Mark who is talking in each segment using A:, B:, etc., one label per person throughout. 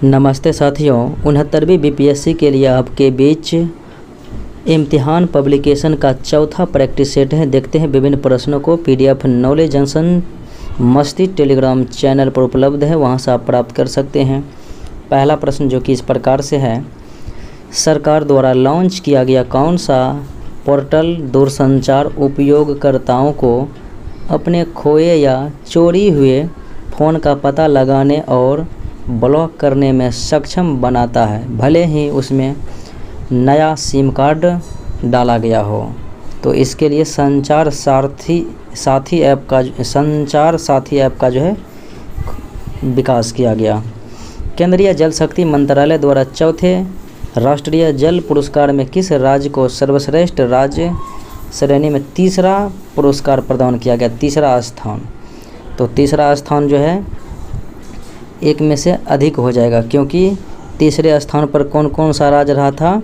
A: नमस्ते साथियों, 69वीं बीपीएससी के लिए आपके बीच इम्तिहान पब्लिकेशन का चौथा प्रैक्टिस सेट है। देखते हैं विभिन्न प्रश्नों को। पीडीएफ नॉलेज जंक्शन मस्ती टेलीग्राम चैनल पर उपलब्ध है, वहां से आप प्राप्त कर सकते हैं। पहला प्रश्न जो कि इस प्रकार से है, सरकार द्वारा लॉन्च किया गया कौन सा पोर्टल दूरसंचार उपयोगकर्ताओं को अपने खोए या चोरी हुए फ़ोन का पता लगाने और ब्लॉक करने में सक्षम बनाता है, भले ही उसमें नया सिम कार्ड डाला गया हो। तो इसके लिए संचार साथी ऐप का जो है विकास किया गया। केंद्रीय जल शक्ति मंत्रालय द्वारा चौथे राष्ट्रीय जल पुरस्कार में किस राज्य को सर्वश्रेष्ठ राज्य श्रेणी में तीसरा पुरस्कार प्रदान किया गया? तीसरा स्थान। तो तीसरा स्थान जो है एक में से अधिक हो जाएगा, क्योंकि तीसरे स्थान पर कौन कौन सा राज्य रहा था?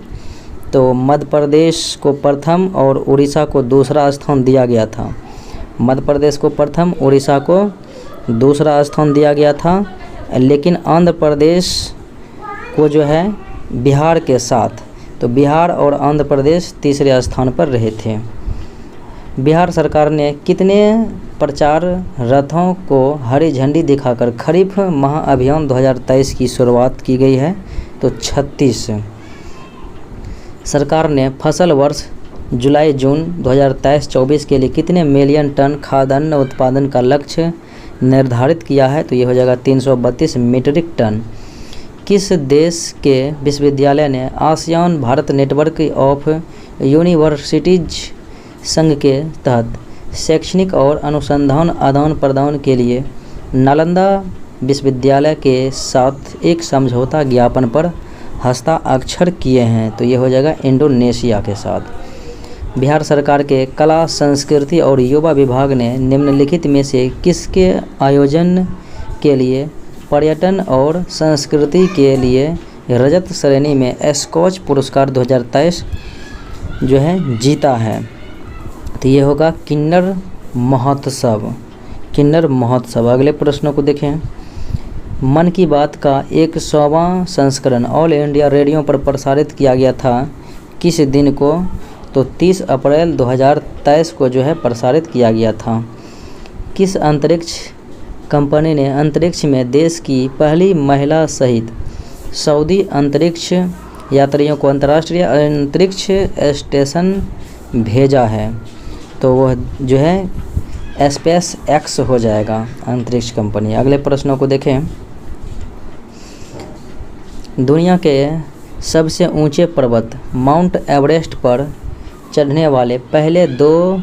A: तो मध्य प्रदेश को प्रथम और उड़ीसा को दूसरा स्थान दिया गया था। मध्य प्रदेश को प्रथम, उड़ीसा को दूसरा स्थान दिया गया था, लेकिन आंध्र प्रदेश को जो है बिहार के साथ, तो बिहार और आंध्र प्रदेश तीसरे स्थान पर रहे थे। बिहार सरकार ने कितने प्रचार रथों को हरी झंडी दिखाकर खरीफ महाअभियान 2023 की शुरुआत की गई है? तो 36। सरकार ने फसल वर्ष जुलाई-जून 2023-24 के लिए कितने मिलियन टन खाद्यान्न उत्पादन का लक्ष्य निर्धारित किया है? तो ये हो जाएगा 332 मीट्रिक टन। किस देश के विश्वविद्यालय ने ASEAN Bharat network of universities संघ के तहत शैक्षणिक और अनुसंधान आदान प्रदान के लिए नालंदा विश्वविद्यालय के साथ एक समझौता ज्ञापन पर हस्ताक्षर किए हैं? तो ये हो जाएगा इंडोनेशिया के साथ। बिहार सरकार के कला संस्कृति और युवा विभाग ने निम्नलिखित में से किसके आयोजन के लिए पर्यटन और संस्कृति के लिए रजत श्रेणी में एस्कॉच पुरस्कार 2023 जो है जीता है? तो ये होगा किन्नर महोत्सव। अगले प्रश्नों को देखें। मन की बात का 100वां संस्करण ऑल इंडिया रेडियो पर प्रसारित किया गया था किस दिन को? तो 30 अप्रैल 2023 को जो है प्रसारित किया गया था। किस अंतरिक्ष कंपनी ने अंतरिक्ष में देश की पहली महिला सहित सऊदी अंतरिक्ष यात्रियों को अंतर्राष्ट्रीय अंतरिक्ष स्टेशन भेजा है? तो वह जो है स्पेस एक्स हो जाएगा, अंतरिक्ष कंपनी। अगले प्रश्नों को देखें। दुनिया के सबसे ऊंचे पर्वत माउंट एवरेस्ट पर चढ़ने वाले पहले 2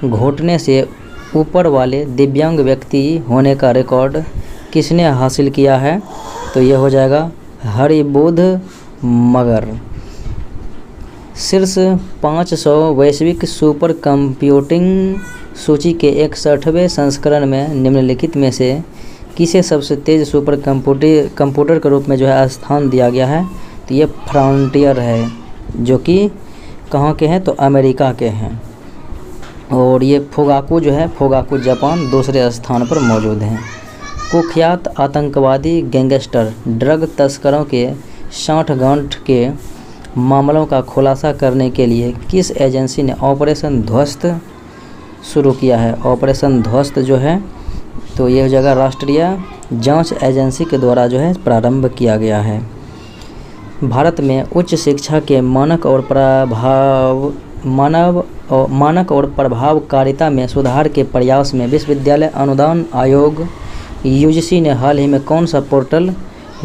A: घुटने से ऊपर वाले दिव्यांग व्यक्ति होने का रिकॉर्ड किसने हासिल किया है? तो ये हो जाएगा हरिबुध मगर। शीर्ष 500 वैश्विक सुपर कंप्यूटिंग सूची के 61वें संस्करण में निम्नलिखित में से किसे सबसे तेज़ सुपर कंप्यूटर के रूप में जो है स्थान दिया गया है? तो ये फ्रंटियर है, जो कि कहाँ के हैं? तो अमेरिका के हैं। और ये फोगाकू जो है, फोगाकू जापान दूसरे स्थान पर मौजूद हैं। कुख्यात आतंकवादी गैंगस्टर ड्रग तस्करों के 60 गांठ के मामलों का खुलासा करने के लिए किस एजेंसी ने ऑपरेशन ध्वस्त शुरू किया है? ऑपरेशन ध्वस्त जो है तो ये जगह राष्ट्रीय जांच एजेंसी के द्वारा जो है प्रारंभ किया गया है। भारत में उच्च शिक्षा के मानक और प्रभावकारिता में सुधार के प्रयास में विश्वविद्यालय अनुदान आयोग यूजीसी ने हाल ही में कौन सा पोर्टल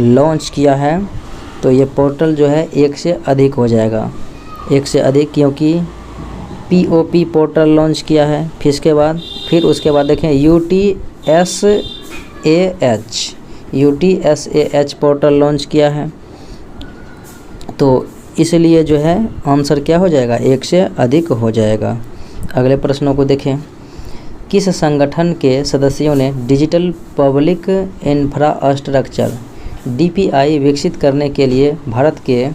A: लॉन्च किया है? तो ये पोर्टल जो है 1 से अधिक हो जाएगा, 1 से अधिक, क्योंकि पीओपी पोर्टल लॉन्च किया है। फिर उसके बाद देखें यूटीएसएच पोर्टल लॉन्च किया है। तो इसलिए जो है आंसर क्या हो जाएगा? 1 से अधिक हो जाएगा। अगले प्रश्नों को देखें। किस संगठन के सदस्यों ने डिजिटल पब्लिक इंफ्रास्ट्रक्चर डीपीआई विकसित करने के लिए भारत के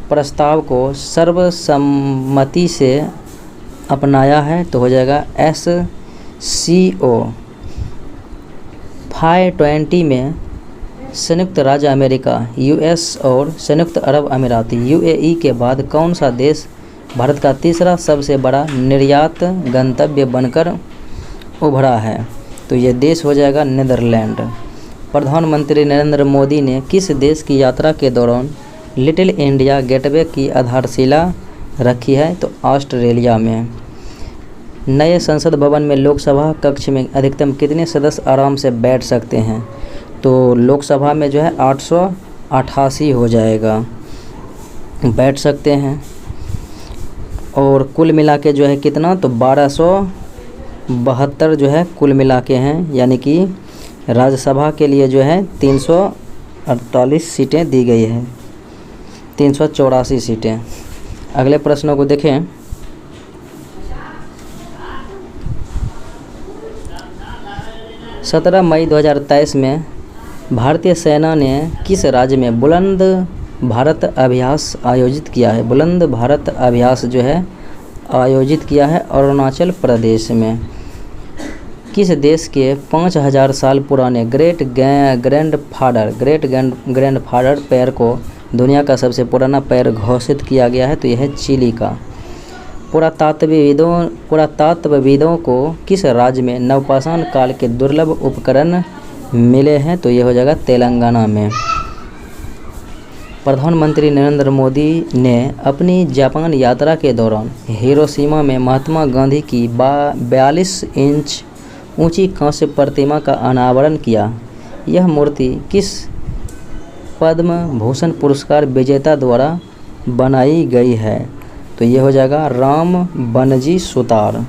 A: प्रस्ताव को सर्वसम्मति से अपनाया है? तो हो जाएगा SCO। 520 में संयुक्त राज्य अमेरिका यूएस और संयुक्त अरब अमीरात यूएई के बाद कौन सा देश भारत का तीसरा सबसे बड़ा निर्यात गंतव्य बनकर उभरा है? तो ये देश हो जाएगा नीदरलैंड। प्रधानमंत्री नरेंद्र मोदी ने किस देश की यात्रा के दौरान लिटिल इंडिया गेटवे की आधारशिला रखी है? तो ऑस्ट्रेलिया में। नए संसद भवन में लोकसभा कक्ष में अधिकतम कितने सदस्य आराम से बैठ सकते हैं? तो लोकसभा में जो है 888 हो जाएगा, बैठ सकते हैं। और कुल मिला के जो है कितना, तो 1272 जो है कुल मिला के हैं, यानी कि राज्यसभा के लिए जो है 348 सीटें दी गई है, 384 सीटें। अगले प्रश्नों को देखें। सत्रह मई 2023 में भारतीय सेना ने किस राज्य में बुलंद भारत अभ्यास आयोजित किया है? बुलंद भारत अभ्यास जो है आयोजित किया है अरुणाचल प्रदेश में। किस देश के 5000 साल पुराने ग्रेट ग्रैंडफादर पैर को दुनिया का सबसे पुराना पैर घोषित किया गया है? तो यह है चिली का। पुरातत्वविदों को किस राज्य में नवपाषाण काल के दुर्लभ उपकरण मिले हैं? तो ये हो जाएगा तेलंगाना में। प्रधानमंत्री नरेंद्र मोदी ने अपनी जापान यात्रा के दौरान हिरोशिमा में महात्मा गांधी की 42 इंच ऊंची कांस्य प्रतिमा का अनावरण किया। यह मूर्ति किस पद्म भूषण पुरस्कार विजेता द्वारा बनाई गई है? तो ये हो जाएगा राम बनजी सुतार।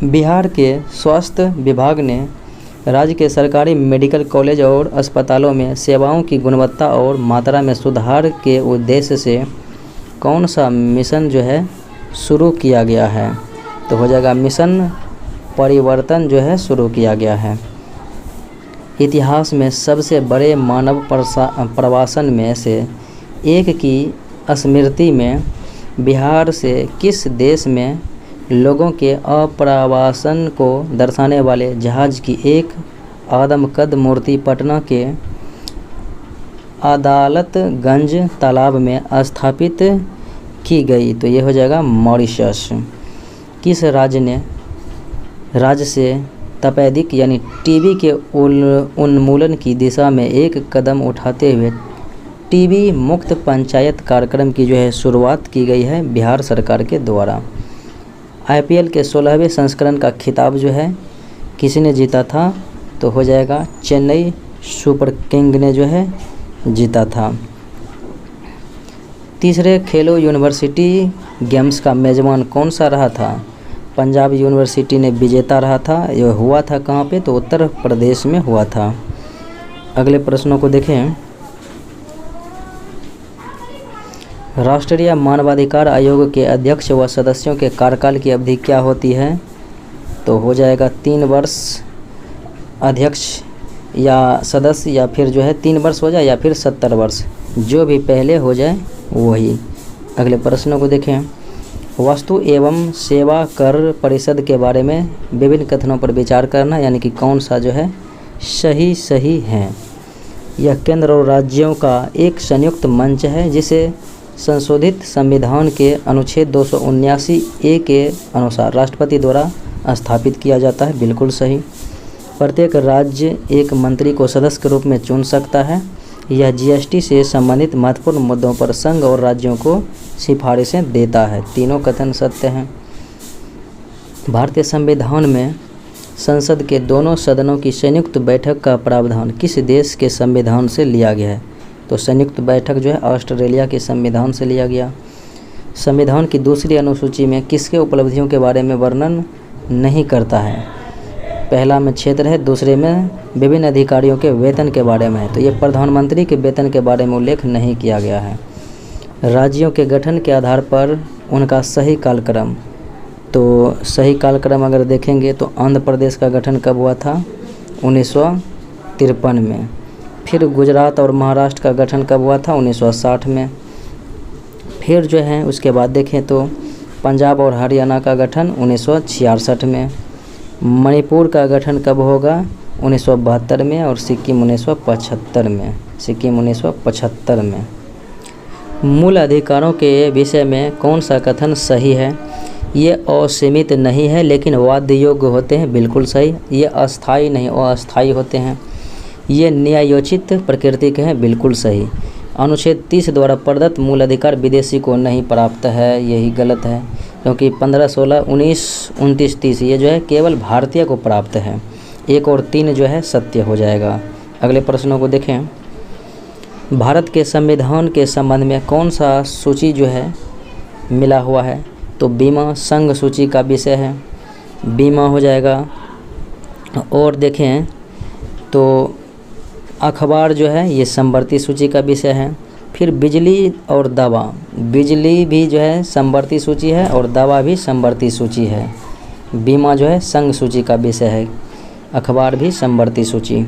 A: बिहार के स्वास्थ्य विभाग ने राज्य के सरकारी मेडिकल कॉलेज और अस्पतालों में सेवाओं की गुणवत्ता और मात्रा में सुधार के उद्देश्य से कौन सा मिशन जो है शुरू किया गया है? तो हो जाएगा मिशन परिवर्तन जो है शुरू किया गया है। इतिहास में सबसे बड़े मानव प्रवासन में से एक की स्मृति में बिहार से किस देश में लोगों के अप्रवासन को दर्शाने वाले जहाज की एक आदमकद मूर्ति पटना के अदालतगंज तालाब में स्थापित की गई? तो ये हो जाएगा मॉरिशस। किस राज्य से तपेदिक यानी टीबी के उन्मूलन की दिशा में एक कदम उठाते हुए टीबी मुक्त पंचायत कार्यक्रम की जो है शुरुआत की गई है? बिहार सरकार के द्वारा। आईपीएल के 16वें संस्करण का खिताब जो है किसने जीता था? तो हो जाएगा चेन्नई सुपर किंग ने जो है जीता था। तीसरे खेलो यूनिवर्सिटी गेम्स का मेज़बान कौन सा रहा था? पंजाब यूनिवर्सिटी ने विजेता रहा था। यह हुआ था कहाँ पे? तो उत्तर प्रदेश में हुआ था। अगले प्रश्नों को देखें। राष्ट्रीय मानवाधिकार आयोग के अध्यक्ष व सदस्यों के कार्यकाल की अवधि क्या होती है? तो हो जाएगा 3 वर्ष अध्यक्ष या सदस्य, या फिर जो है 3 वर्ष हो जाए या फिर 70 वर्ष, जो भी पहले हो जाए वही। अगले प्रश्नों को देखें। वस्तु एवं सेवा कर परिषद के बारे में विभिन्न कथनों पर विचार करना, यानी कि कौन सा जो है सही है। यह केंद्र और राज्यों का एक संयुक्त मंच है जिसे संशोधित संविधान के अनुच्छेद 279 ए के अनुसार राष्ट्रपति द्वारा स्थापित किया जाता है। बिल्कुल सही। प्रत्येक राज्य एक मंत्री को सदस्य के रूप में चुन सकता है। यह जीएसटी से संबंधित महत्वपूर्ण मुद्दों पर संघ और राज्यों को सिफारिशें देता है। तीनों कथन सत्य हैं। भारतीय संविधान में संसद के दोनों सदनों की संयुक्त बैठक का प्रावधान किस देश के संविधान से लिया गया है? तो संयुक्त बैठक जो है ऑस्ट्रेलिया के संविधान से लिया गया। संविधान की दूसरी अनुसूची में किसके उपलब्धियों के बारे में वर्णन नहीं करता है? पहला में क्षेत्र है, दूसरे में विभिन्न अधिकारियों के वेतन के बारे में है। तो ये प्रधानमंत्री के वेतन के बारे में उल्लेख नहीं किया गया है। राज्यों के गठन के आधार पर उनका सही कालक्रम, तो सही कालक्रम अगर देखेंगे तो आंध्र प्रदेश का गठन कब हुआ था? 1953 में। फिर गुजरात और महाराष्ट्र का गठन कब हुआ था? 1960 में। फिर जो है उसके बाद देखें तो पंजाब और हरियाणा का गठन 1966 में। मणिपुर का गठन कब होगा? 1972 में और सिक्किम 1975 में। सिक्किम 1975 में। मूल अधिकारों के विषय में कौन सा कथन सही है? ये असीमित नहीं है लेकिन वाद्य योग्य होते हैं, बिल्कुल सही। ये अस्थायी नहीं अस्थायी होते हैं। ये न्यायोचित प्रकृति के हैं, बिल्कुल सही। अनुच्छेद 30 द्वारा प्रदत्त मूल अधिकार विदेशी को नहीं प्राप्त है, यही गलत है, क्योंकि 15, 16, 19, 29, 30 ये जो है केवल भारतीय को प्राप्त है। 1 और 3 जो है सत्य हो जाएगा। अगले प्रश्नों को देखें। भारत के संविधान के संबंध में कौन सा सूची जो है मिला हुआ है? तो बीमा संघ सूची का विषय है, बीमा हो जाएगा। और देखें तो अखबार जो है ये समवर्ती सूची का विषय है। फिर बिजली और दवा, बिजली भी जो है समवर्ती सूची है और दवा भी समवर्ती सूची है। बीमा जो है संघ सूची का विषय है, अखबार भी समवर्ती सूची।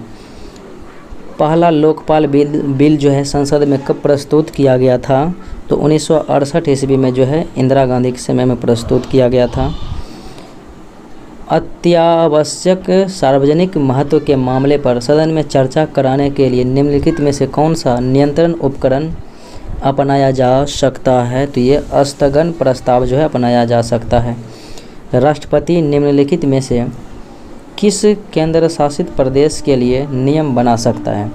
A: पहला लोकपाल बिल जो है संसद में कब प्रस्तुत किया गया था? तो 1968 ईस्वी में जो है इंदिरा गांधी के समय में प्रस्तुत किया गया था। अत्यावश्यक सार्वजनिक महत्व के मामले पर सदन में चर्चा कराने के लिए निम्नलिखित में से कौन सा नियंत्रण उपकरण अपनाया जा सकता है? तो ये स्थगन प्रस्ताव जो है अपनाया जा सकता है। राष्ट्रपति निम्नलिखित में से किस केंद्र शासित प्रदेश के लिए नियम बना सकता है?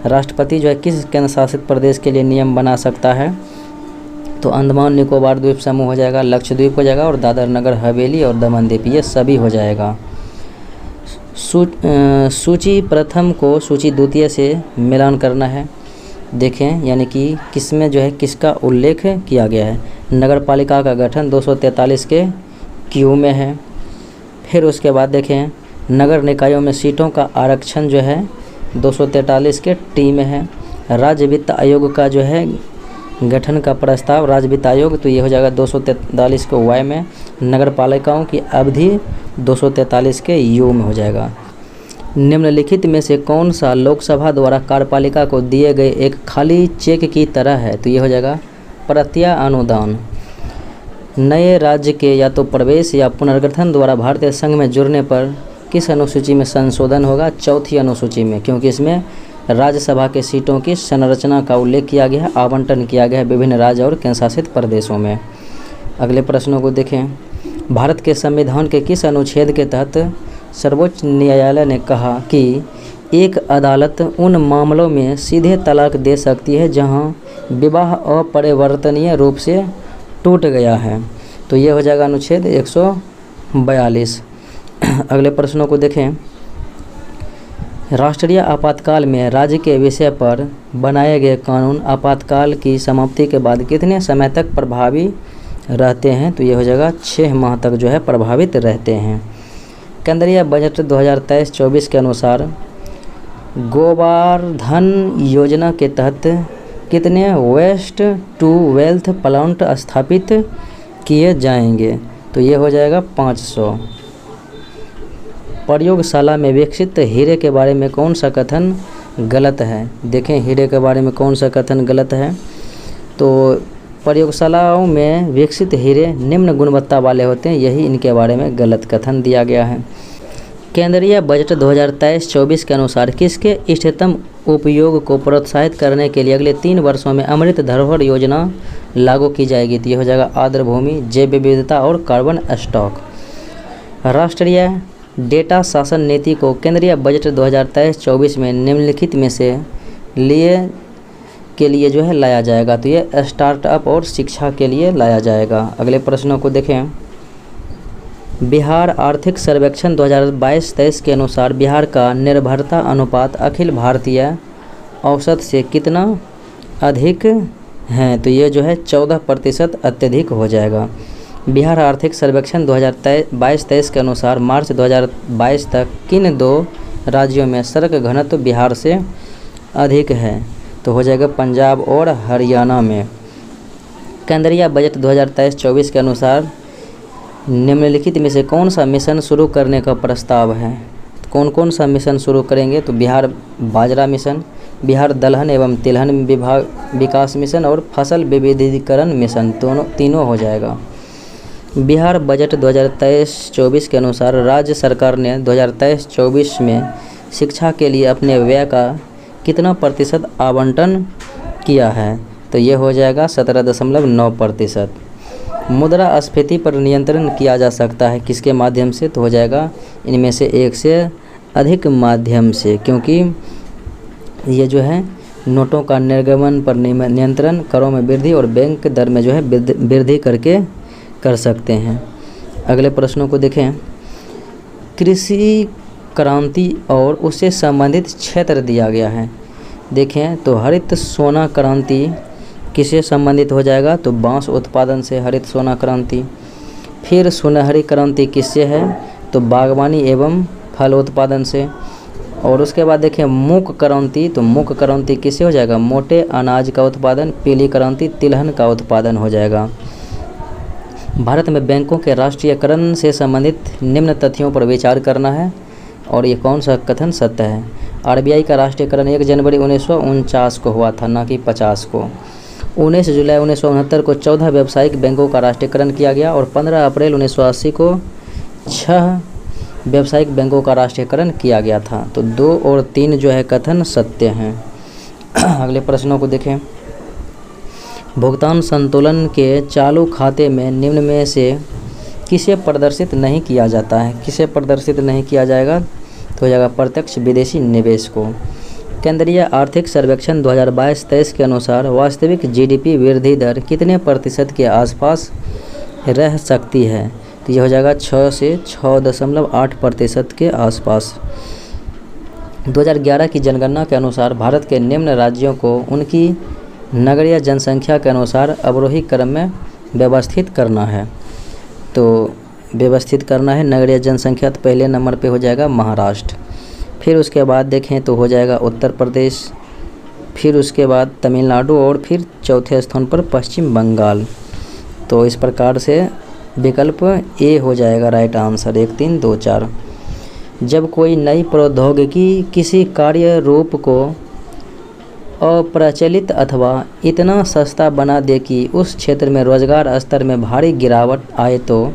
A: राष्ट्रपति जो है किस केंद्र शासित प्रदेश के लिए नियम बना सकता है? तो अंडमान निकोबार द्वीप समूह हो जाएगा, लक्षद्वीप हो जाएगा और दादर नगर हवेली और दमन द्वीप, ये सभी हो जाएगा। सूची प्रथम को सूची द्वितीय से मिलान करना है। देखें यानी कि किसमें जो है किसका उल्लेख किया गया है। नगर पालिका का गठन 243 के क्यू में है। फिर उसके बाद देखें नगर निकायों में सीटों का आरक्षण जो है 243 के टी में है। राज्य वित्त आयोग का जो है गठन का प्रस्ताव, राज्य वित्त आयोग, तो ये हो जाएगा 243 को वाई में। नगर पालिकाओं की अवधि 243 के यू में हो जाएगा। निम्नलिखित में से कौन सा लोकसभा द्वारा कार्यपालिका को दिए गए एक खाली चेक की तरह है? तो ये हो जाएगा प्रत्यय अनुदान। नए राज्य के या तो प्रवेश या पुनर्गठन द्वारा भारतीय संघ में जुड़ने पर किस अनुसूची में संशोधन होगा? चौथी अनुसूची में, क्योंकि इसमें राज्यसभा के सीटों की संरचना का उल्लेख किया गया है, आवंटन किया गया है विभिन्न राज्य और केंद्र शासित प्रदेशों में। अगले प्रश्नों को देखें। भारत के संविधान के किस अनुच्छेद के तहत सर्वोच्च न्यायालय ने कहा कि एक अदालत उन मामलों में सीधे तलाक दे सकती है जहां विवाह अपरिवर्तनीय रूप से टूट गया है? तो ये हो जाएगा अनुच्छेद 142। अगले प्रश्नों को देखें। राष्ट्रीय आपातकाल में राज्य के विषय पर बनाए गए कानून आपातकाल की समाप्ति के बाद कितने समय तक प्रभावी रहते हैं? तो ये हो जाएगा 6 माह तक जो है प्रभावित रहते हैं। केंद्रीय बजट 2023-24 के अनुसार गोवर्धन योजना के तहत कितने वेस्ट टू वेल्थ प्लांट स्थापित किए जाएंगे? तो ये हो जाएगा 500। प्रयोगशाला में विकसित हीरे के बारे में कौन सा कथन गलत है? देखें हीरे के बारे में कौन सा कथन गलत है। तो प्रयोगशालाओं में विकसित हीरे निम्न गुणवत्ता वाले होते हैं, यही इनके बारे में गलत कथन दिया गया है। केंद्रीय बजट 2023-24 के अनुसार किसके इष्टतम उपयोग को प्रोत्साहित करने के लिए अगले 3 वर्षों में अमृत धरोहर योजना लागू की जाएगी? तो ये हो जाएगा आर्द्र भूमि, जैव विविधता और कार्बन स्टॉक। राष्ट्रीय डेटा शासन नीति को केंद्रीय बजट 2023-24 में निम्नलिखित में से के लिए जो है लाया जाएगा? तो ये स्टार्टअप और शिक्षा के लिए लाया जाएगा। अगले प्रश्नों को देखें। बिहार आर्थिक सर्वेक्षण 2022-23 के अनुसार बिहार का निर्भरता अनुपात अखिल भारतीय औसत से कितना अधिक है? तो ये जो है 14% अत्यधिक हो जाएगा। बिहार आर्थिक सर्वेक्षण 2022-23 के अनुसार मार्च 2022 तक किन 2 राज्यों में सड़क घनत्व बिहार से अधिक है? तो हो जाएगा पंजाब और हरियाणा में। केंद्रीय बजट 2023-24 के अनुसार निम्नलिखित में से कौन सा मिशन शुरू करने का प्रस्ताव है? कौन कौन सा मिशन शुरू करेंगे? तो बिहार बाजरा मिशन, बिहार दलहन एवं तिलहन विकास मिशन और फसल विविधीकरण मिशन, तीनों हो जाएगा। बिहार बजट 2023-24 के अनुसार राज्य सरकार ने 2023-24 में शिक्षा के लिए अपने व्यय का कितना प्रतिशत आवंटन किया है? तो ये हो जाएगा 17.9%। मुद्रास्फीति पर नियंत्रण किया जा सकता है किसके माध्यम से? तो हो जाएगा इनमें से एक से अधिक माध्यम से, क्योंकि ये जो है नोटों का निर्गमन पर नियंत्रण, करों में वृद्धि और बैंक दर में जो है वृद्धि करके कर सकते हैं। अगले प्रश्नों को देखें। कृषि क्रांति और उससे संबंधित क्षेत्र दिया गया है। देखें तो हरित सोना क्रांति किससे संबंधित हो जाएगा? तो बांस उत्पादन से हरित सोना क्रांति। फिर सुनहरी क्रांति किससे है? तो बागवानी एवं फल उत्पादन से। और उसके बाद देखें मूक क्रांति, तो मूक क्रांति किससे हो जाएगा? मोटे अनाज का उत्पादन। पीली क्रांति तिलहन का उत्पादन हो जाएगा। भारत में बैंकों के राष्ट्रीयकरण से संबंधित निम्न तथ्यों पर विचार करना है, और ये कौन सा कथन सत्य है? आरबीआई का राष्ट्रीयकरण 1 जनवरी 1949 को हुआ था, ना कि 50 को। 19 जुलाई 1969 को 14 व्यावसायिक बैंकों का राष्ट्रीयकरण किया गया, और 15 अप्रैल 1980 को 6 व्यावसायिक बैंकों का राष्ट्रीयकरण किया गया था। तो 2 और 3 जो है कथन सत्य हैं। अगले प्रश्नों को देखें। भुगतान संतुलन के चालू खाते में निम्न में से किसे प्रदर्शित नहीं किया जाता है? किसे प्रदर्शित नहीं किया जाएगा? तो हो जाएगा प्रत्यक्ष विदेशी निवेश को। केंद्रीय आर्थिक सर्वेक्षण 2022-23 के अनुसार वास्तविक जीडीपी वृद्धि दर कितने प्रतिशत के आसपास रह सकती है? तो यह हो जाएगा 6 से 6.8% के आसपास। 2011 की जनगणना के अनुसार भारत के निम्न राज्यों को उनकी नगरीय जनसंख्या के अनुसार अवरोही क्रम में व्यवस्थित करना है। तो व्यवस्थित करना है नगरीय जनसंख्या, तो पहले नंबर पे हो जाएगा महाराष्ट्र। फिर उसके बाद देखें तो हो जाएगा उत्तर प्रदेश, फिर उसके बाद तमिलनाडु, और फिर चौथे स्थान पर पश्चिम बंगाल। तो इस प्रकार से विकल्प ए हो जाएगा राइट आंसर, 1, 3, 2, 4। जब कोई नई प्रौद्योगिकी किसी कार्य रूप को अप्रचलित अथवा इतना सस्ता बना दे कि उस क्षेत्र में रोजगार स्तर में भारी गिरावट आए, तो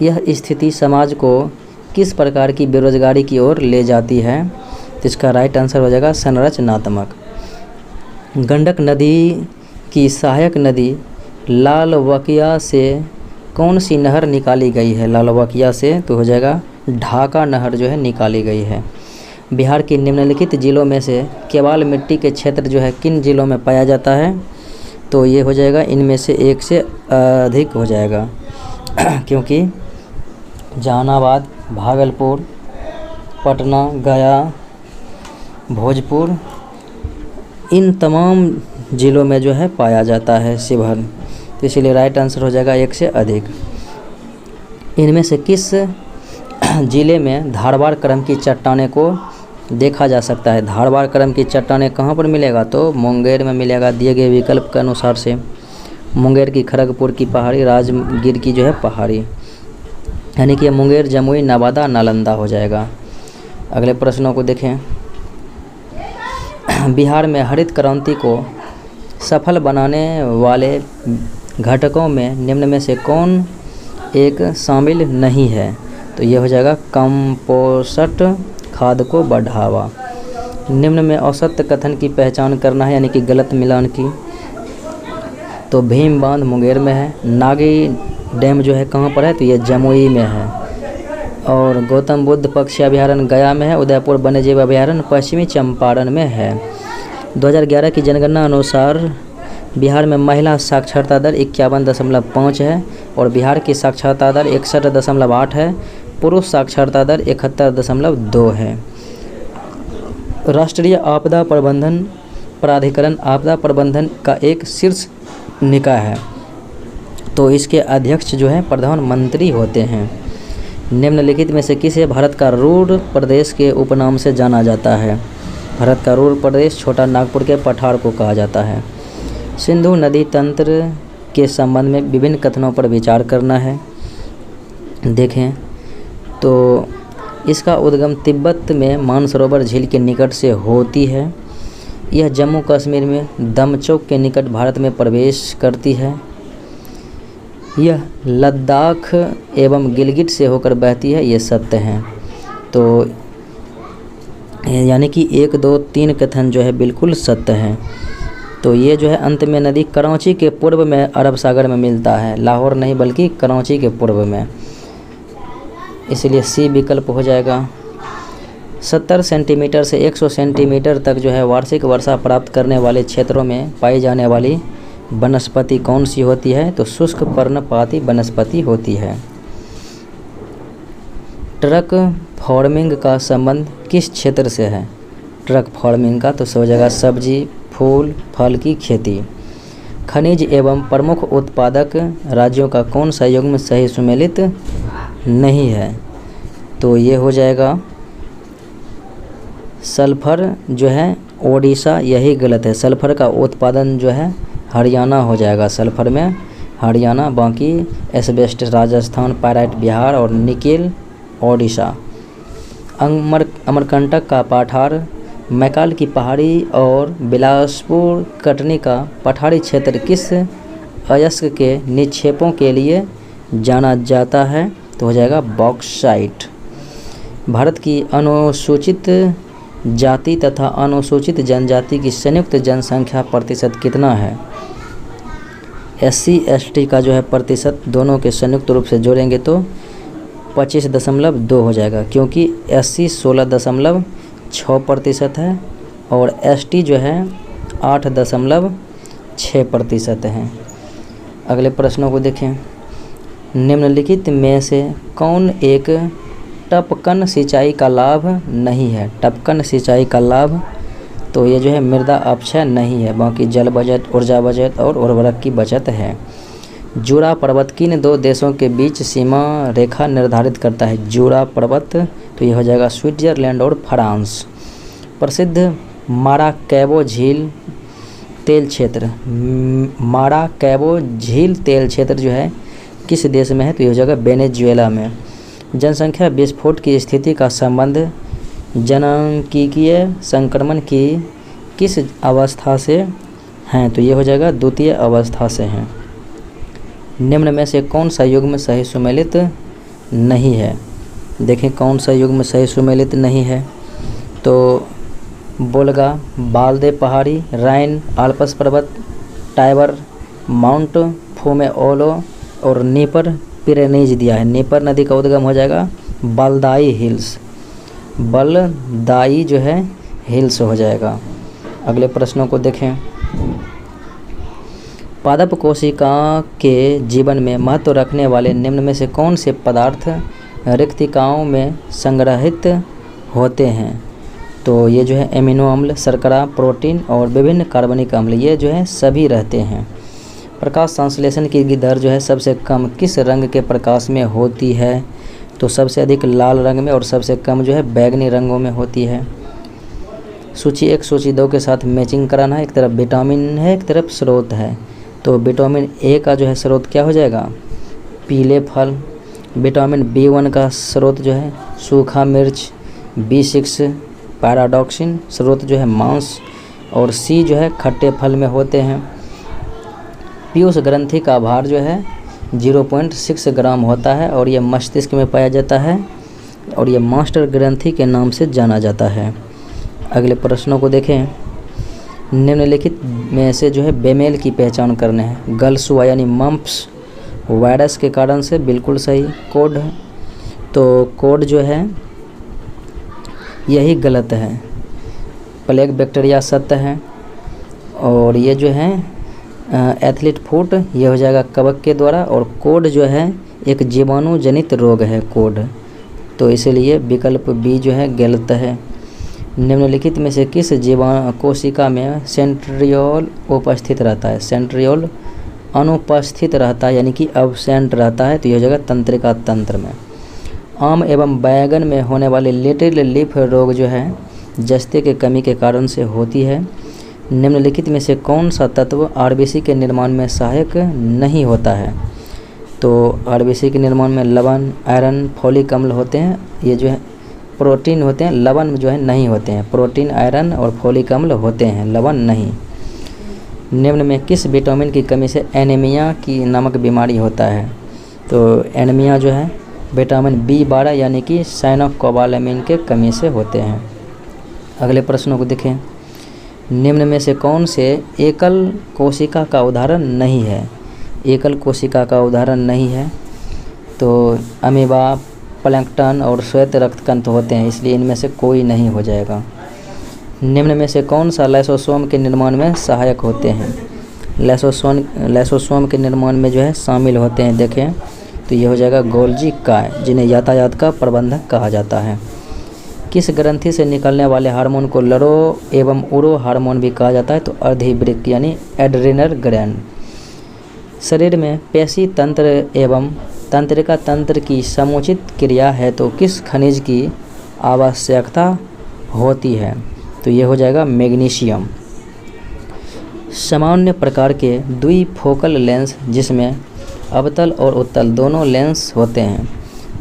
A: यह स्थिति समाज को किस प्रकार की बेरोजगारी की ओर ले जाती है? तो इसका राइट आंसर हो जाएगा संरचनात्मक। गंडक नदी की सहायक नदी लालबकिया से कौन सी नहर निकाली गई है? लालबकिया से तो हो जाएगा ढाका नहर जो है निकाली गई है। बिहार के निम्नलिखित जिलों में से केवाल मिट्टी के क्षेत्र जो है किन जिलों में पाया जाता है? तो ये हो जाएगा इनमें से एक से अधिक हो जाएगा क्योंकि जहानाबाद, भागलपुर, पटना, गया, भोजपुर, इन तमाम ज़िलों में जो है पाया जाता है शिवहर। तो इसीलिए राइट आंसर हो जाएगा एक से अधिक। इनमें से किस ज़िले में धारवाड़ क्रम की चट्टानें को देखा जा सकता है? धारवाड़ क्रम की चट्टानें कहाँ पर मिलेगा? तो मुंगेर में मिलेगा, दिए गए विकल्प के अनुसार से। मुंगेर की, खड़गपुर की पहाड़ी, राजगीर की जो है पहाड़ी, यानी कि मुंगेर, जमुई, नवादा, नालंदा हो जाएगा। अगले प्रश्नों को देखें। बिहार में हरित क्रांति को सफल बनाने वाले घटकों में निम्न में से कौन एक शामिल नहीं है? तो ये हो जाएगा कंपोस्ट खाद को बढ़ावा। निम्न में औसत कथन की पहचान करना है, यानी कि गलत मिलान की। तो भीम बांध मुंगेर में है, नागी डैम जो है कहाँ पर है? तो ये जमुई में है। और गौतम बुद्ध पक्षी अभयारण्य गया में है, उदयपुर वन्यजीव अभयारण्य पश्चिमी चंपारण में है। 2011 की जनगणना अनुसार बिहार में महिला साक्षरता दर 51.5 है, और बिहार की साक्षरता दर 61.8 है। पुरुष साक्षरता दर 71.2 है। राष्ट्रीय आपदा प्रबंधन प्राधिकरण आपदा प्रबंधन का एक शीर्ष निकाय है, तो इसके अध्यक्ष जो है प्रधानमंत्री होते हैं। निम्नलिखित में से किसे भारत का रूर प्रदेश के उपनाम से जाना जाता है? भारत का रूर प्रदेश छोटा नागपुर के पठार को कहा जाता है। सिंधु नदी तंत्र के संबंध में विभिन्न कथनों पर विचार करना है। देखें तो इसका उद्गम तिब्बत में मानसरोवर झील के निकट से होती है। यह जम्मू कश्मीर में दमचौक के निकट भारत में प्रवेश करती है। यह लद्दाख एवं गिलगिट से होकर बहती है, ये सत्य है। तो यानी कि 1, 2, 3 कथन जो है बिल्कुल सत्य है। तो ये जो है अंत में नदी कराची के पूर्व में अरब सागर में मिलता है, लाहौर नहीं बल्कि कराची के पूर्व में, इसलिए सी विकल्प हो जाएगा। 70 सेंटीमीटर से 100 सेंटीमीटर तक जो है वार्षिक वर्षा प्राप्त करने वाले क्षेत्रों में पाई जाने वाली वनस्पति कौन सी होती है? तो शुष्क पर्णपाती वनस्पति होती है। ट्रक फार्मिंग का संबंध किस क्षेत्र से है? ट्रक फार्मिंग का तो हो जाएगा सब्जी, फूल, फल की खेती। खनिज एवं प्रमुख उत्पादक राज्यों का कौन सा युग्म सही सुमेलित नहीं है? तो ये हो जाएगा सल्फर जो है ओडिशा, यही गलत है। सल्फर का उत्पादन जो है हरियाणा हो जाएगा, सल्फर में हरियाणा, बाकी एस्बेस्टस राजस्थान, पायराइट बिहार और निकेल ओडिशा। अमरकंटक का पठार, मैकाल की पहाड़ी और बिलासपुर कटनी का पठारी क्षेत्र किस अयस्क के निक्षेपों के लिए जाना जाता है? तो हो जाएगा बॉक्साइट। भारत की अनुसूचित जाति तथा अनुसूचित जनजाति की संयुक्त जनसंख्या प्रतिशत कितना है? SC ST का जो है प्रतिशत दोनों के संयुक्त रूप से जोड़ेंगे तो 25.2 हो जाएगा, क्योंकि SC 16.6% है और ST जो है 8.6% है। अगले प्रश्नों को देखें। निम्नलिखित में से कौन एक टपकन सिंचाई का लाभ नहीं है? टपकन सिंचाई का लाभ तो ये जो है मृदा अपक्षय नहीं है, बाकी जल बचत, ऊर्जा बचत और उर्वरक की बचत है। जूरा पर्वत किन 2 देशों के बीच सीमा रेखा निर्धारित करता है? जूरा पर्वत तो ये हो जाएगा स्विट्जरलैंड और फ्रांस। प्रसिद्ध माराकैबो झील तेल क्षेत्र, माराकैबो झील तेल क्षेत्र जो है किस देश में है? तो ये हो जाएगा वेनेजुएला में। जनसंख्या विस्फोट की स्थिति का संबंध जननांकीय संक्रमण की किस अवस्था से हैं? तो ये हो जाएगा द्वितीय अवस्था से हैं। निम्न में से कौन सा युग्म सही सुमेलित नहीं है? देखें कौन सा युग्म सही सुमेलित नहीं है। तो बोलगा, बाल्दे पहाड़ी, राइन, आल्प्स पर्वत, टाइबर, माउंट फोमेओलो और नीपर पिरेनीज दिया है। नीपर नदी का उद्गम हो जाएगा बलदाई हिल्स, बलदाई जो है हिल्स हो जाएगा। अगले प्रश्नों को देखें। पादप कोशिका के जीवन में महत्व रखने वाले निम्न में से कौन से पदार्थ रिक्तिकाओं में संग्रहित होते हैं? तो ये जो है एमिनो अम्ल, शर्करा, प्रोटीन और विभिन्न कार्बनिक अम्ल, ये जो है सभी रहते हैं। प्रकाश संश्लेषण की दर जो है सबसे कम किस रंग के प्रकाश में होती है? तो सबसे अधिक लाल रंग में और सबसे कम जो है बैगनी रंगों में होती है। सूची 1 सूची 2 के साथ मैचिंग कराना है। एक तरफ विटामिन है, एक तरफ स्रोत है। तो विटामिन ए का जो है स्रोत क्या हो जाएगा? पीले फल। विटामिन B1 का स्रोत जो है सूखा मिर्च। B6 पैराडॉक्सिन स्रोत जो है मांस। और C जो है खट्टे फल में होते हैं। पीयूष ग्रंथि का भार जो है 0.6 ग्राम होता है और यह मस्तिष्क में पाया जाता है और यह मास्टर ग्रंथि के नाम से जाना जाता है। अगले प्रश्नों को देखें। निम्नलिखित में से जो है बेमेल की पहचान करने हैं। गलसुआ यानी मम्प्स वायरस के कारण से बिल्कुल सही। कोड, तो कोड जो है यही गलत है। प्लेग बैक्टीरिया सत्य है। और ये जो है एथलीट फुट ये हो जाएगा कवक के द्वारा। और कोड जो है एक जीवाणु जनित रोग है कोड, तो इसलिए विकल्प बी जो है गलत है। निम्नलिखित में से किस जीवाणु कोशिका में सेंट्रियोल उपस्थित रहता है? सेंट्रियोल अनुपस्थित रहता है यानी कि अब्सेंट रहता है, तो यह हो जाएगा तंत्रिका तंत्र में। आम एवं बैगन में होने वाले लिटिल लीफ रोग जो है जस्ते के कमी के कारण से होती है। निम्नलिखित में से कौन सा तत्व आरबीसी के निर्माण में सहायक नहीं होता है? तो आरबीसी के निर्माण में लवण, आयरन, फोलिक अम्ल होते हैं। ये जो है प्रोटीन होते हैं, लवण जो है नहीं होते हैं। प्रोटीन, आयरन और फोलिक अम्ल होते हैं, लवण नहीं। निम्न में किस विटामिन की कमी से एनीमिया की नामक बीमारी होता है? तो एनीमिया जो है विटामिन B12 यानी कि साइनोकोबालामिन के कमी से होते हैं। अगले प्रश्नों को देखें। निम्न में से कौन से एकल कोशिका का उदाहरण नहीं है? एकल कोशिका का उदाहरण नहीं है तो अमीबा, प्लैंकटन और श्वेत रक्तकण तो होते हैं, इसलिए इनमें से कोई नहीं हो जाएगा। निम्न में से कौन सा लाइसोसोम के निर्माण में सहायक होते हैं? लाइसोसोम के निर्माण में जो है शामिल होते हैं, देखें तो ये हो जाएगा गोल्जी काय, जिन्हें यातायात का प्रबंधक कहा जाता है। किस ग्रंथि से निकलने वाले हार्मोन को लरो एवं उरो हार्मोन भी कहा जाता है? तो अर्धिवृक्क यानी एड्रिनल ग्लैंड। शरीर में पेशी तंत्र एवं तंत्रिका तंत्र की समुचित क्रिया है तो किस खनिज की आवश्यकता होती है? तो ये हो जाएगा मैग्नीशियम। सामान्य प्रकार के द्विफोकल लेंस जिसमें अवतल और उत्तल दोनों लेंस होते हैं,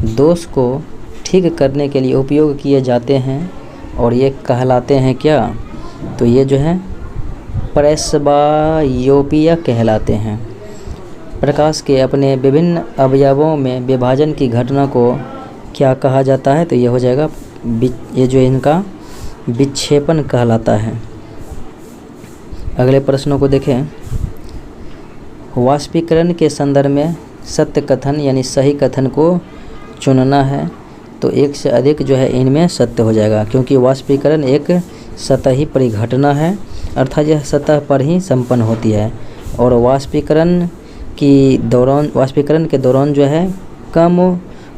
A: दोष को ठीक करने के लिए उपयोग किए जाते हैं और ये कहलाते हैं क्या? तो ये जो है प्रेस्बायोपिया कहलाते हैं। प्रकाश के अपने विभिन्न अवयवों में विभाजन की घटना को क्या कहा जाता है? तो ये हो जाएगा ये जो इनका विक्षेपण कहलाता है। अगले प्रश्नों को देखें। वाष्पीकरण के संदर्भ में सत्य कथन यानी सही कथन को चुनना है तो एक से अधिक जो है इनमें सत्य हो जाएगा, क्योंकि वाष्पीकरण एक सतही परिघटना है, अर्थात यह सतह पर ही संपन्न होती है और वाष्पीकरण के दौरान जो है कम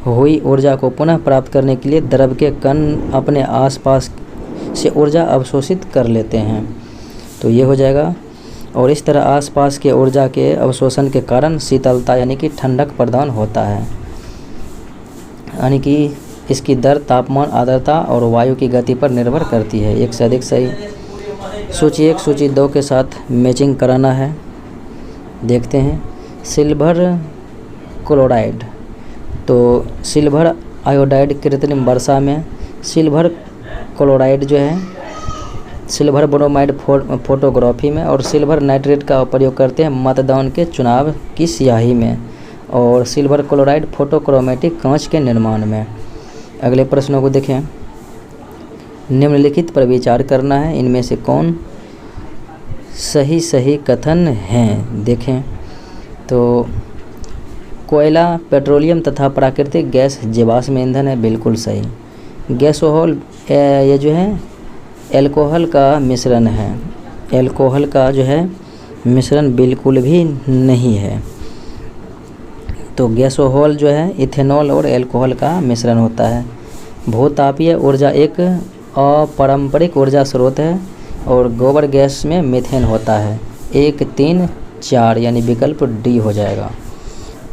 A: हुई ऊर्जा को पुनः प्राप्त करने के लिए द्रव के कण अपने आसपास से ऊर्जा अवशोषित कर लेते हैं, तो ये हो जाएगा। और इस तरह आसपास के ऊर्जा के अवशोषण के कारण शीतलता यानी कि ठंडक प्रदान होता है, यानी कि इसकी दर तापमान, आर्द्रता और वायु की गति पर निर्भर करती है। एक से अधिक सही। सूची 1 सूची 2 के साथ मैचिंग कराना है। देखते हैं। सिल्वर क्लोराइड, तो सिल्वर आयोडाइड कृत्रिम वर्षा में सिल्वर क्लोराइड जो है सिल्वर ब्रोमाइड फोटोग्राफी में और सिल्वर नाइट्रेट का प्रयोग करते हैं मतदान के चुनाव की स्याही में और सिल्वर क्लोराइड फोटोक्रोमेटिक कांच के निर्माण में। अगले प्रश्नों को देखें। निम्नलिखित पर विचार करना है, इनमें से कौन सही कथन हैं? देखें तो कोयला, पेट्रोलियम तथा प्राकृतिक गैस जीवाश्म ईंधन है, बिल्कुल सही। गैसोहॉल ये जो है एल्कोहल का मिश्रण है, एल्कोहल का जो है मिश्रण बिल्कुल भी नहीं है। तो गैसोहॉल जो है इथेनॉल और एल्कोहल का मिश्रण होता है। भूतापीय ऊर्जा एक अपारंपरिक ऊर्जा स्रोत है और गोबर गैस में मीथेन होता है। 1, 3, 4 यानी विकल्प डी हो जाएगा।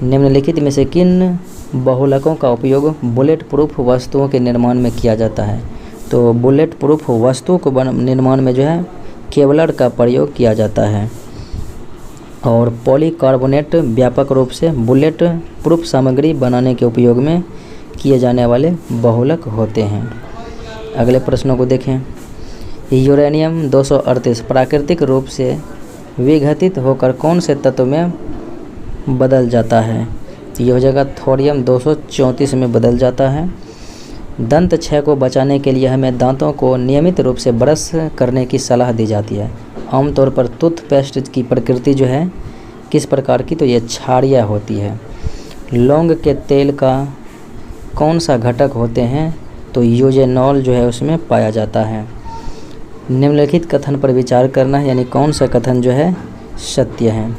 A: निम्नलिखित में से किन बहुलकों का उपयोग बुलेट प्रूफ वस्तुओं के निर्माण में किया जाता है? तो बुलेट प्रूफ वस्तुओं को निर्माण में जो है केवलर का प्रयोग किया जाता है और पॉलीकार्बोनेट व्यापक रूप से बुलेट प्रूफ सामग्री बनाने के उपयोग में किए जाने वाले बहुलक होते हैं। अगले प्रश्नों को देखें। यूरेनियम 238 प्राकृतिक रूप से विघटित होकर कौन से तत्व में बदल जाता है? तो ये हो जाएगा थोरियम 234 में बदल जाता है। दंत क्षय को बचाने के लिए हमें दांतों को नियमित रूप से ब्रश करने की सलाह दी जाती है। आमतौर पर टूथपेस्ट की प्रकृति जो है किस प्रकार की? तो ये क्षारीय होती है। लौंग के तेल का कौन सा घटक होते हैं? तो यूजेनॉल जो है उसमें पाया जाता है। निम्नलिखित कथन पर विचार करना है, यानी कौन सा कथन जो है सत्य है?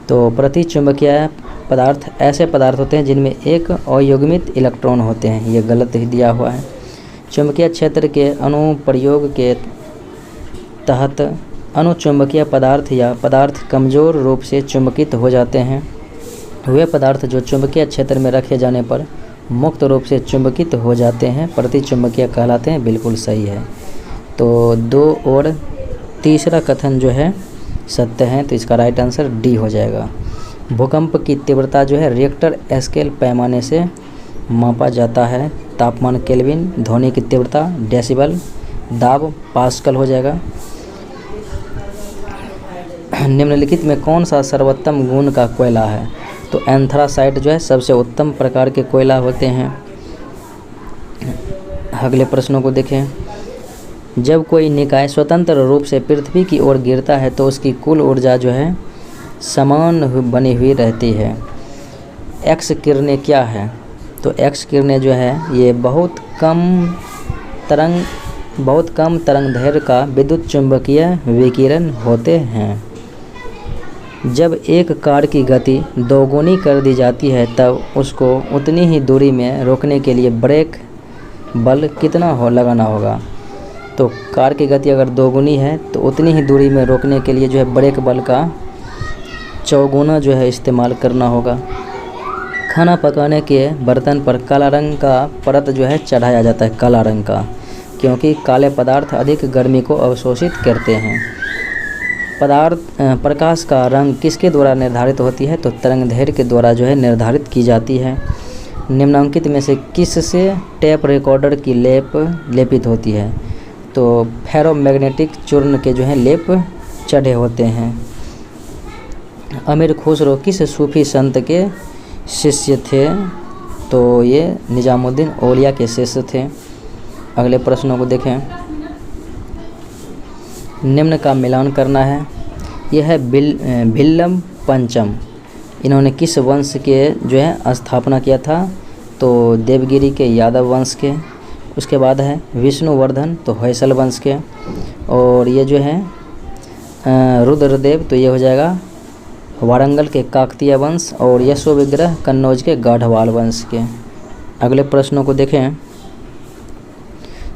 A: तो प्रतिचुंबकीय पदार्थ ऐसे पदार्थ होते हैं जिनमें एक अयुग्मित इलेक्ट्रॉन होते हैं, ये गलत ही दिया हुआ है। चुंबकीय क्षेत्र के अनुप्रयोग के तहत अनुचुंबकीय पदार्थ या पदार्थ कमज़ोर रूप से चुंबकित हो जाते हैं। वे पदार्थ जो चुंबकीय क्षेत्र में रखे जाने पर मुक्त रूप से चुंबकित हो जाते हैं प्रतिचुंबकीय कहलाते हैं, बिल्कुल सही है। तो 2 और तीसरा कथन जो है सत्य है, तो इसका राइट आंसर डी हो जाएगा। भूकंप की तीव्रता जो है रिएक्टर स्केल पैमाने से मापा जाता है। तापमान केल्विन, ध्वनि की तीव्रता डेसिबल, दाब पास्कल हो जाएगा। निम्नलिखित में कौन सा सर्वोत्तम गुण का कोयला है? तो एंथ्रासाइट जो है सबसे उत्तम प्रकार के कोयला होते हैं। अगले प्रश्नों को देखें। जब कोई निकाय स्वतंत्र रूप से पृथ्वी की ओर गिरता है तो उसकी कुल ऊर्जा जो है समान बनी हुई रहती है। एक्स किरणें क्या है? तो एक्स किरणें जो है ये बहुत कम तरंगदैर्घ्य का विद्युत चुंबकीय विकिरण होते हैं। जब एक कार की गति दोगुनी कर दी जाती है तब उसको उतनी ही दूरी में रोकने के लिए ब्रेक बल कितना लगाना होगा? तो कार की गति अगर दोगुनी है तो उतनी ही दूरी में रोकने के लिए जो है ब्रेक बल का चौगुना जो है इस्तेमाल करना होगा। खाना पकाने के बर्तन पर काला रंग का परत जो है चढ़ाया जाता है, काला रंग का, क्योंकि काले पदार्थ अधिक गर्मी को अवशोषित करते हैं। प्रकाश का रंग किसके द्वारा निर्धारित होती है? तो तरंगदैर्घ्य के द्वारा जो है निर्धारित की जाती है। निम्नलिखित में से किससे टेप रिकॉर्डर की लेपित होती है? तो फेरोमैग्नेटिक चूर्ण के जो है लेप चढ़े होते हैं। अमीर खुसरो किस सूफी संत के शिष्य थे? तो ये निजामुद्दीन औलिया के शिष्य थे। अगले प्रश्नों को देखें। निम्न का मिलान करना है। यह है भिल्लम पंचम। इन्होंने किस वंश के जो है स्थापना किया था? तो देवगिरी के यादव वंश के। उसके बाद है विष्णुवर्धन, तो होयसल वंश के। और ये जो है रुद्रदेव, तो ये हो जाएगा वारंगल के काकतीय वंश। और यशो विग्रह कन्नौज के गाढ़वाल वंश के। अगले प्रश्नों को देखें।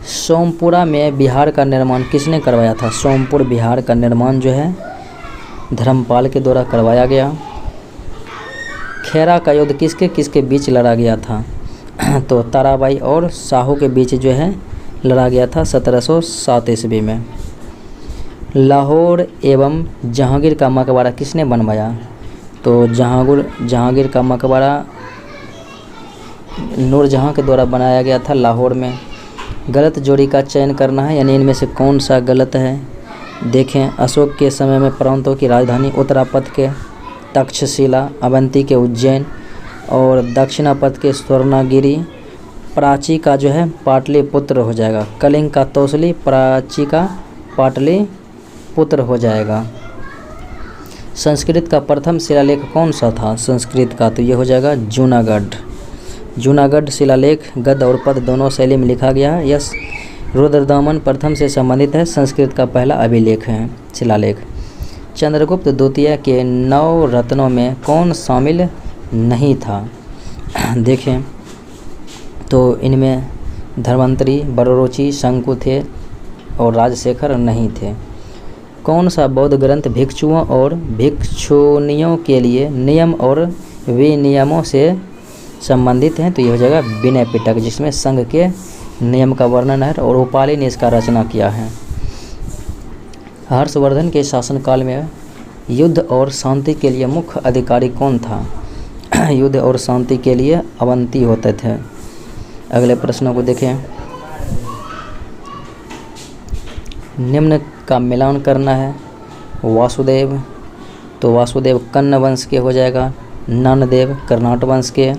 A: सोमपुरा में बिहार का निर्माण किसने करवाया था? सोमपुर बिहार का निर्माण जो है धर्मपाल के द्वारा करवाया गया। खेरा का युद्ध किसके बीच लड़ा गया था? तो ताराबाई और साहू के बीच जो है लड़ा गया था 1707 ईस्वी में। लाहौर एवं जहांगीर का मकबरा किसने बनवाया? तो जहांगीर का मकबरा नूरजहां के द्वारा बनाया गया था लाहौर में। गलत जोड़ी का चयन करना है, यानी इनमें से कौन सा गलत है। देखें, अशोक के समय में प्रांतों की राजधानी उत्तरापथ के तक्षशिला, अवंती के उज्जैन और दक्षिणापथ के स्वर्णगिरी। प्राची का जो है पाटलिपुत्र हो जाएगा। कलिंग का तौसली, प्राची का पाटलिपुत्र हो जाएगा। संस्कृत का प्रथम शिलालेख कौन सा था? संस्कृत का तो ये हो जाएगा जूनागढ़ शिलालेख गद्य और पद्य दोनों शैली में लिखा गया है। यस, रुद्रदामन प्रथम से संबंधित है। संस्कृत का पहला अभिलेख है शिलालेख। चंद्रगुप्त द्वितीय के 9 रत्नों में कौन शामिल नहीं था? देखें, तो इनमें धर्मंतरी, बड़ोरुचि, शंकु थे और राजशेखर नहीं थे। कौन सा बौद्ध ग्रंथ भिक्षुओं और भिक्षुणियों के लिए नियम और विनियमों से संबंधित हैं? तो ये हो जाएगा विनय पिटक, जिसमें संघ के नियम का वर्णन है और उपाली ने इसका रचना किया है। हर्षवर्धन के शासनकाल में युद्ध और शांति के लिए मुख्य अधिकारी कौन था? युद्ध और शांति के लिए अवंती होते थे। अगले प्रश्नों को देखें। निम्न का मिलान करना है। वासुदेव, तो वासुदेव कन्न वंश के हो जाएगा। ननदेव कर्नाट वंश के।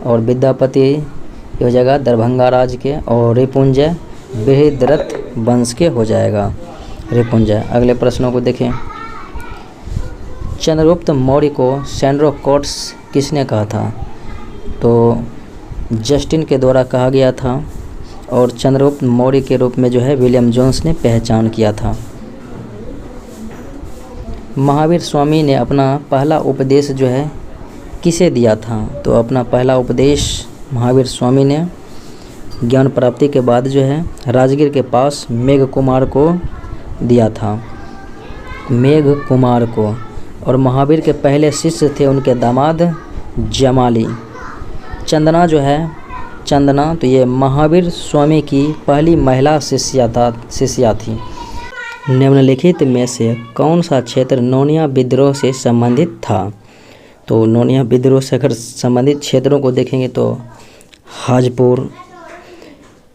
A: और विद्यापति ये हो जाएगा दरभंगा राज के। और रिपुंजय बृहद्रथ वंश के हो जाएगा रिपुंजय। अगले प्रश्नों को देखें। चंद्रगुप्त मौर्य को सैंड्रोकोट्स किसने कहा था? तो जस्टिन के द्वारा कहा गया था। और चंद्रगुप्त मौर्य के रूप में जो है विलियम जोन्स ने पहचान किया था। महावीर स्वामी ने अपना पहला उपदेश जो है किसे दिया था? तो अपना पहला उपदेश महावीर स्वामी ने ज्ञान प्राप्ति के बाद जो है राजगीर के पास मेघ कुमार को दिया था, मेघ कुमार को। और महावीर के पहले शिष्य थे उनके दामाद जमाली। चंदना जो है, चंदना तो ये महावीर स्वामी की पहली महिला शिष्या थी। निम्नलिखित में से कौन सा क्षेत्र नौनिया विद्रोह से संबंधित था? तो नौनिया विद्रोह से अगर संबंधित क्षेत्रों को देखेंगे तो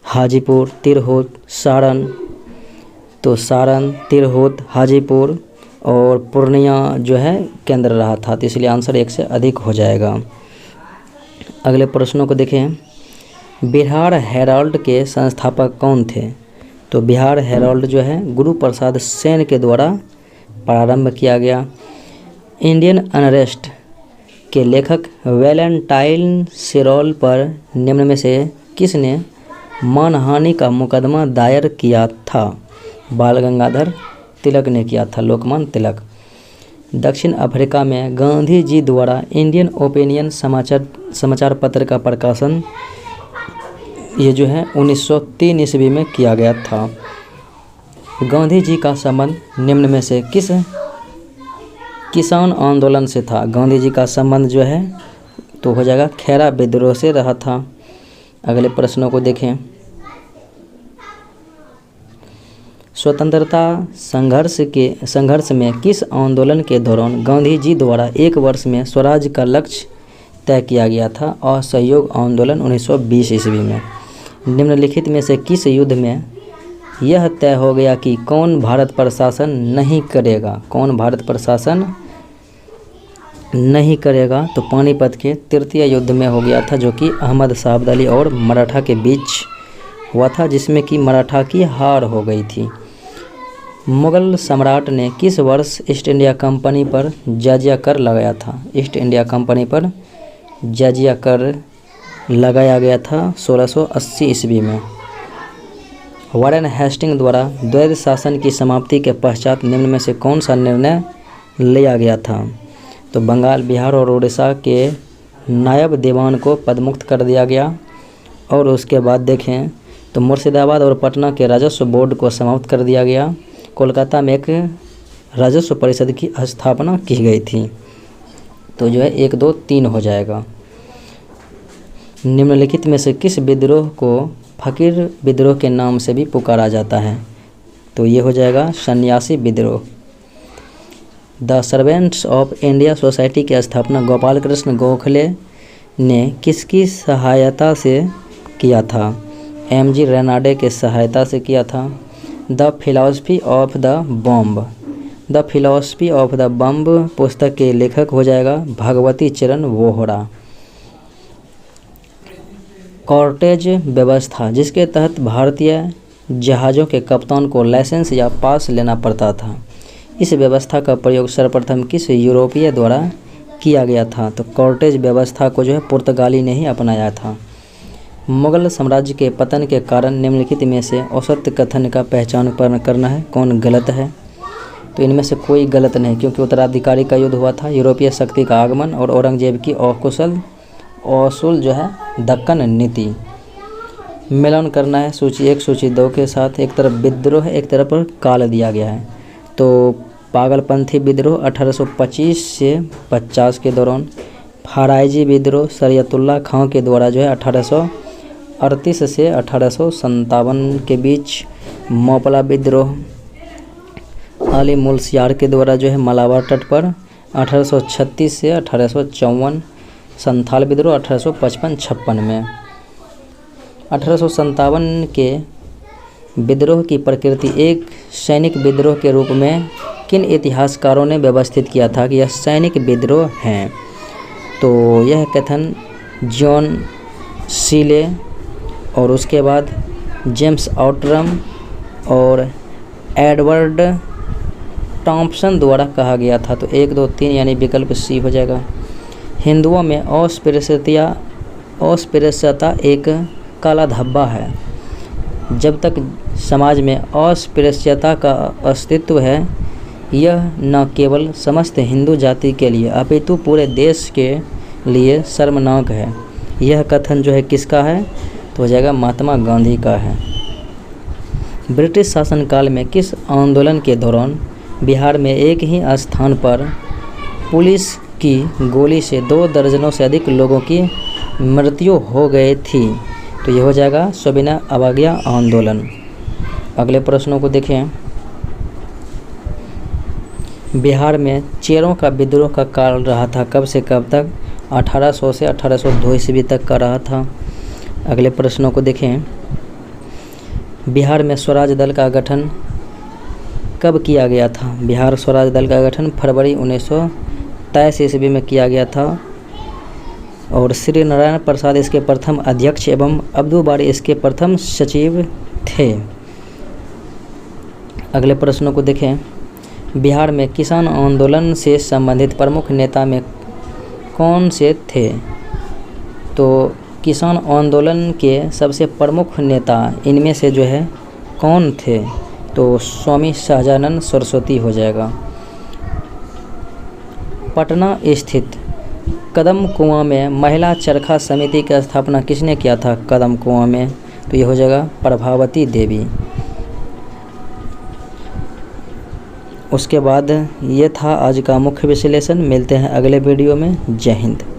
A: हाजीपुर, तिरहुत, सारण, तो सारण, तिरहुत, हाजीपुर और पूर्णिया जो है केंद्र रहा था। तो इसलिए आंसर 1 से अधिक हो जाएगा। अगले प्रश्नों को देखें। बिहार हेराल्ड के संस्थापक कौन थे? तो बिहार हेराल्ड जो है गुरु प्रसाद सेन के द्वारा प्रारंभ किया गया। इंडियन अनरेस्ट के लेखक वैलेंटाइन सिरोल पर निम्न में से किसने मानहानि का मुकदमा दायर किया था? बाल गंगाधर तिलक ने किया था, लोकमान्य तिलक। दक्षिण अफ्रीका में गांधी जी द्वारा इंडियन ओपिनियन समाचार पत्र का प्रकाशन ये जो है 1903 ईस्वी में किया गया था। गांधी जी का संबंध निम्न में से किस किसान आंदोलन से था? गांधी जी का संबंध जो है तो हो जाएगा खैरा विद्रोह से रहा था। अगले प्रश्नों को देखें। स्वतंत्रता संघर्ष में किस आंदोलन के दौरान गांधी जी द्वारा 1 वर्ष में स्वराज का लक्ष्य तय किया गया था? असहयोग आंदोलन 1920 ईस्वी में। निम्नलिखित में से किस युद्ध में यह तय हो गया कि कौन भारत पर शासन नहीं करेगा? कौन भारत पर शासन नहीं करेगा? तो पानीपत के तृतीय युद्ध में हो गया था, जो कि अहमद शाह अब्दाली और मराठा के बीच हुआ था, जिसमें कि मराठा की हार हो गई थी। मुगल सम्राट ने किस वर्ष ईस्ट इंडिया कंपनी पर जजिया कर लगाया था? ईस्ट इंडिया कंपनी पर जजिया कर लगाया गया था 1680 ईस्वी में। वारेन हेस्टिंग द्वारा द्वैध शासन की समाप्ति के पश्चात निम्न में से कौन सा निर्णय लिया गया था? तो बंगाल, बिहार और उड़ीसा के नायब दीवान को पदमुक्त कर दिया गया। और उसके बाद देखें तो मुर्शिदाबाद और पटना के राजस्व बोर्ड को समाप्त कर दिया गया। कोलकाता में एक राजस्व परिषद की स्थापना की गई थी। तो जो है 1, 2, 3 हो जाएगा। निम्नलिखित में से किस विद्रोह को फकीर विद्रोह के नाम से भी पुकारा जाता है? तो ये हो जाएगा सन्यासी विद्रोह। The servants of India society की स्थापना गोपाल कृष्ण गोखले ने किसकी सहायता से किया था? एम.जी. रेनाडे के सहायता से किया था। The philosophy of the bomb. The philosophy of the bomb पुस्तक के लेखक हो जाएगा भगवती चरण वोहरा। कॉर्टेज व्यवस्था, जिसके तहत भारतीय जहाज़ों के कप्तान को लाइसेंस या पास लेना पड़ता था, इस व्यवस्था का प्रयोग सर्वप्रथम किस यूरोपीय द्वारा किया गया था? तो कॉर्टेज व्यवस्था को जो है पुर्तगाली ने ही अपनाया था। मुगल साम्राज्य के पतन के कारण निम्नलिखित में से औसत कथन का पहचान करना है, कौन गलत है? तो इनमें से कोई गलत नहीं, क्योंकि उत्तराधिकारी का युद्ध हुआ था, यूरोपीय शक्ति का आगमन और औरंगजेब की असूल जो है दक्कन नीति। मिलान करना है सूची 1 सूची 2 के साथ। एक तरफ विद्रोह है, एक तरफ काल दिया गया है। तो पागलपंथी विद्रोह 1825 से 50 के दौरान, फाराइजी विद्रोह शरीयतुल्लाह खां के द्वारा जो है 1838 से 1857 के बीच, मोपला विद्रोह अली मुलसियार के द्वारा जो है मलाबार तट पर 1836 से 1854, संथाल विद्रोह 1855-56 में। 1857 के विद्रोह की प्रकृति एक सैनिक विद्रोह के रूप में किन इतिहासकारों ने व्यवस्थित किया था कि यह सैनिक विद्रोह हैं? तो यह कथन जॉन सीले और उसके बाद जेम्स आउटरम और एडवर्ड टॉम्पसन द्वारा कहा गया था। तो 1, 2, 3 यानी विकल्प सी हो जाएगा। हिंदुओं में अस्पृश्यता एक काला धब्बा है। जब तक समाज में अस्पृश्यता का अस्तित्व है, यह न केवल समस्त हिंदू जाति के लिए अपितु पूरे देश के लिए शर्मनाक है। यह कथन जो है किसका है? तो हो जाएगा महात्मा गांधी का है। ब्रिटिश शासनकाल में किस आंदोलन के दौरान बिहार में एक ही स्थान पर पुलिस की गोली से 2 दर्जनों से अधिक लोगों की मृत्यु हो गई थी? तो ये हो जाएगा सविनय अवज्ञा आंदोलन। अगले प्रश्नों को देखें। बिहार में चेरों का विद्रोह का काल रहा था कब से कब तक? 1800 से 1802 ईस्वी तक का रहा था। अगले प्रश्नों को देखें। बिहार में स्वराज दल का गठन कब किया गया था? बिहार स्वराज दल का गठन फरवरी 1923 ईस्वी में किया गया था और श्री नारायण प्रसाद इसके प्रथम अध्यक्ष एवं अब्दू बारी इसके प्रथम सचिव थे। अगले प्रश्नों को देखें। बिहार में किसान आंदोलन से संबंधित प्रमुख नेता में कौन से थे? तो किसान आंदोलन के सबसे प्रमुख नेता इनमें से जो है कौन थे? तो स्वामी सहजानंद सरस्वती हो जाएगा। पटना स्थित कदम कुआं में महिला चरखा समिति की स्थापना किसने किया था? कदम कुआं में, तो ये हो जाएगा प्रभावती देवी। उसके बाद ये था आज का मुख्य विश्लेषण। मिलते हैं अगले वीडियो में। जय हिंद।